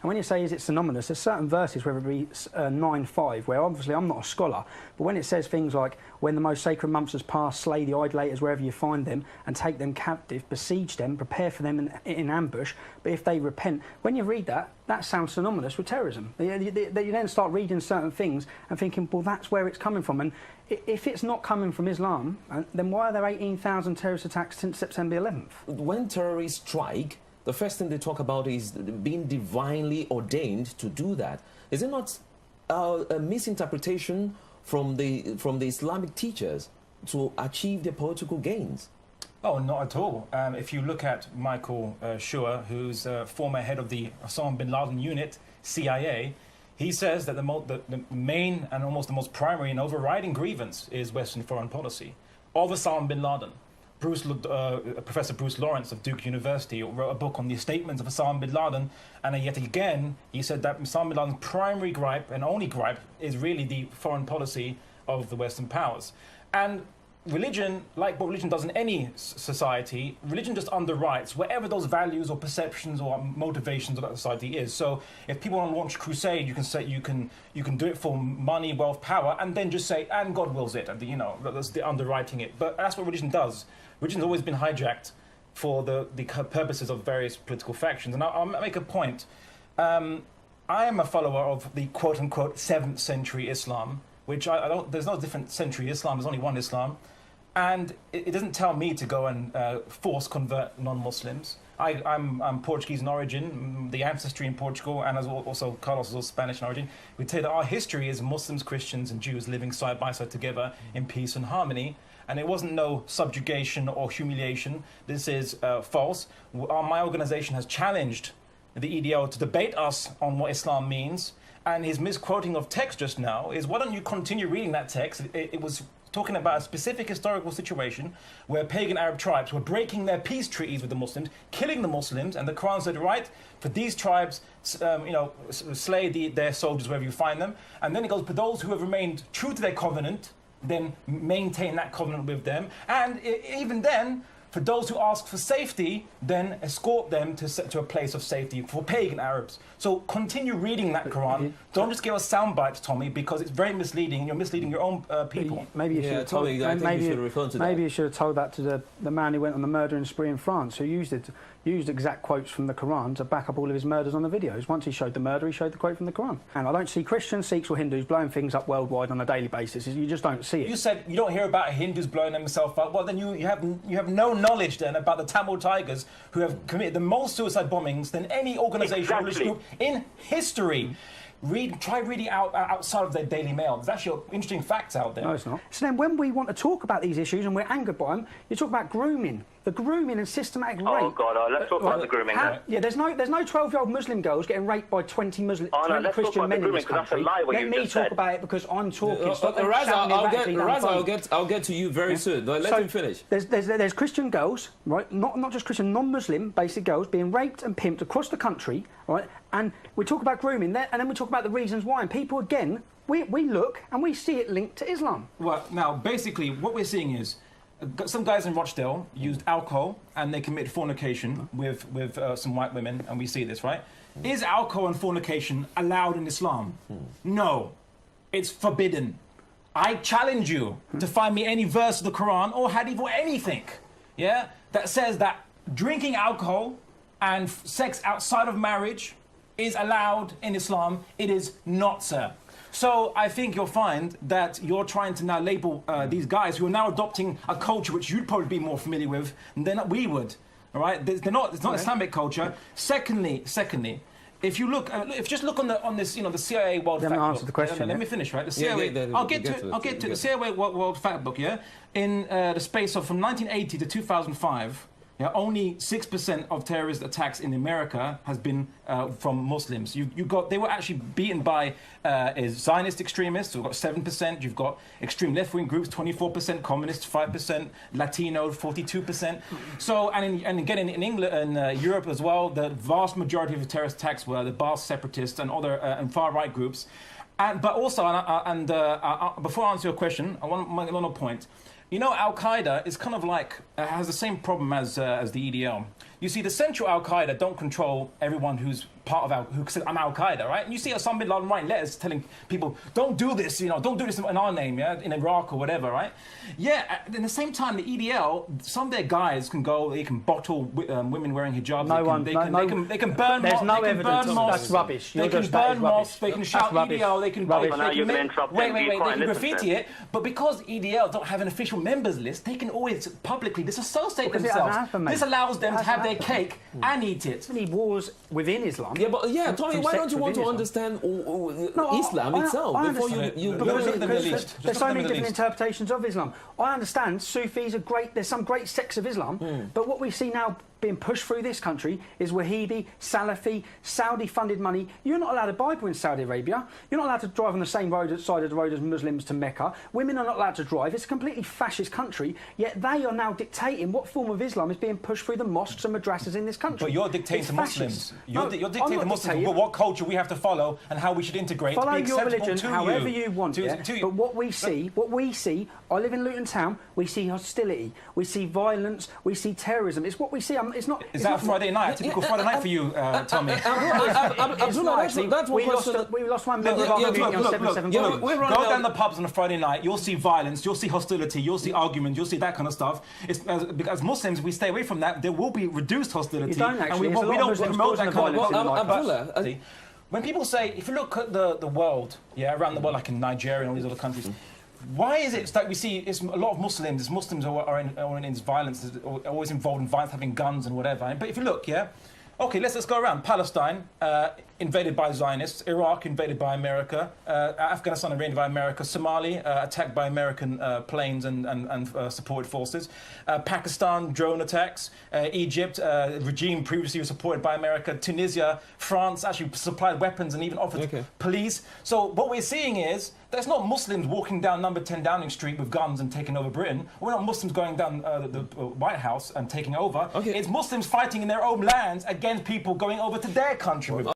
And when you say, is it synonymous, there's certain verses, whether it be 9:5, where obviously I'm not a scholar, but when it says things like, when the most sacred months has passed, slay the idolaters wherever you find them, and take them captive, besiege them, prepare for them in ambush, but if they repent, when you read that, that sounds synonymous with terrorism. You then start reading certain things and thinking, well, that's where it's coming from. And if it's not coming from Islam, then why are there 18,000 terrorist attacks since September 11th? When terrorists strike, the first thing they talk about is being divinely ordained to do that. Is it not a misinterpretation from the Islamic teachers to achieve their political gains? Oh, not at all. If you look at Michael Schur, who's former head of the Osama bin Laden unit, CIA, he says that the main and almost the most primary and overriding grievance is Western foreign policy of Osama bin Laden. Professor Bruce Lawrence of Duke University wrote a book on the statements of Osama bin Laden, and yet again he said that Osama bin Laden's primary gripe and only gripe is really the foreign policy of the Western powers. And religion, like what religion does in any society, religion just underwrites whatever those values or perceptions or motivations of that society is. So if people want to launch a crusade, you can say you can do it for money, wealth, power, and then just say, and God wills it, and that's the underwriting it. But that's what religion does. Religion's always been hijacked for the purposes of various political factions. And I'll make a point. I am a follower of the quote-unquote 7th century Islam, which there's no different century Islam, there's only one Islam. And it doesn't tell me to go and force convert non-Muslims. I'm Portuguese in origin, the ancestry in Portugal, and as also Carlos is also Spanish in origin. We tell you that our history is Muslims, Christians, and Jews living side by side together in peace and harmony. And it wasn't no subjugation or humiliation. This is false. My organization has challenged the EDO to debate us on what Islam means. And his misquoting of text just now is, why don't you continue reading that text? It was talking about a specific historical situation where pagan Arab tribes were breaking their peace treaties with the Muslims, killing the Muslims, and the Quran said, right, for these tribes, slay their soldiers wherever you find them. And then it goes, for those who have remained true to their covenant, then maintain that covenant with them. And even then, for those who ask for safety, then escort them to a place of safety for pagan Arabs. So continue reading that Quran. Don't just give us sound bites, Tommy, because it's very misleading. You're misleading your own people. Maybe you should have told, maybe you should have told that to the man who went on the murdering spree in France, who used exact quotes from the Quran to back up all of his murders on the videos. Once he showed the murder, he showed the quote from the Quran. And I don't see Christians, Sikhs or Hindus blowing things up worldwide on a daily basis. You just don't see it. You said you don't hear about Hindus blowing themselves up. Well, then you have no knowledge then about the Tamil Tigers, who have committed the most suicide bombings than any organisation or religious group in history. Try reading outside of their Daily Mail. There's actually interesting facts out there. No, it's not. So then when we want to talk about these issues and we're angered by them, you talk about grooming. The grooming and systematic rape. Oh, God, let's talk about the grooming. Yeah, there's no 12-year-old Muslim girls getting raped by 20 Christian men in this country. Let me talk about it because I'm talking. I'll get to you very soon. Let him finish. There's Christian girls, right? Not just Christian, non-Muslim basic girls being raped and pimped across the country, right? And we talk about grooming there, and then we talk about the reasons why. And people, again, we look and we see it linked to Islam. Well, now, basically, what we're seeing is some guys in Rochdale used alcohol and they committed fornication with some white women, and we see this, right? Is alcohol and fornication allowed in Islam? No. It's forbidden. I challenge you to find me any verse of the Quran or hadith or anything, yeah, that says that drinking alcohol and sex outside of marriage is allowed in Islam. It is not, sir. So I think you'll find that you're trying to now label these guys who are now adopting a culture which you'd probably be more familiar with than we would. All right, it's not Islamic culture. Secondly, if you look, if you just look on this, the CIA World Fact Book. Answer the question. Let me finish, right? The CIA. I'll get to the CIA World Fact Book. Yeah, in the space of from 1980 to 2005. Yeah, only 6% of terrorist attacks in America has been from Muslims. They were actually beaten by Zionist extremists, who got 7%. You've got extreme left-wing groups, 24%, communists, 5%, Latino, 42%. So, and again in England and Europe as well, the vast majority of the terrorist attacks were the Ba'ath separatists and other and far-right groups. But also, before I answer your question, I want to make another point. Al-Qaeda is kind of like has the same problem as the EDL. You see, the central Al Qaeda don't control everyone who's part of who says I'm Al Qaeda, right? And you see Osama bin Laden writing letters telling people, don't do this, don't do this in our name, yeah, in Iraq or whatever, right? Yeah. At the same time, the EDL, some of their guys can go, they can bottle women wearing hijabs. They can burn. There's no evidence. That's rubbish. They can burn mosques. They can shout EDL. They can Wait, they can graffiti it. But because EDL don't have an official members list, they can always publicly disassociate themselves. This allows them to have their cake and eat it. Many wars within Islam. Yeah, but Tommy, why don't you want to understand Islam itself before you There's so many different interpretations of Islam. I understand Sufis are great. There's some great sects of Islam, but what we see now being pushed through this country is Wahhabi, Salafi, Saudi-funded money. You're not allowed a Bible in Saudi Arabia. You're not allowed to drive on the same side of the road as Muslims to Mecca. Women are not allowed to drive. It's a completely fascist country, yet they are now dictating what form of Islam is being pushed through the mosques and madrasas in this country. But you're dictating to Muslims. You're dictating to Muslims what culture we have to follow and how we should integrate. Follow to be your acceptable religion to however you. you want. But what we see, I live in Luton Town, we see hostility, we see violence, we see terrorism. It's what we see. It's not... Is that Friday night? Typical Friday night for you, Tommy. We lost one member of our community on 77 Go down the pubs on a Friday night, you'll see violence, you'll see hostility, you'll see arguments, you'll see that kind of stuff. Because Muslims, we stay away from that. There will be reduced hostility. You don't actually. And we don't promote that kind of violence. When people say, if you look at the world, around the world, like in Nigeria and all these other countries, why is it that we see a lot of Muslims are in this violence, are always involved in violence, having guns and whatever? But if you look, okay, let's go around. Palestine, invaded by Zionists. Iraq, invaded by America. Afghanistan, invaded by America. Somalia, attacked by American planes and supported forces. Pakistan, drone attacks. Egypt, regime previously supported by America. Tunisia, France actually supplied weapons and even offered police. So what we're seeing is there's not Muslims walking down number 10 Downing Street with guns and taking over Britain. We're not Muslims going down the White House and taking over. It's Muslims fighting in their own lands against people going over to their country.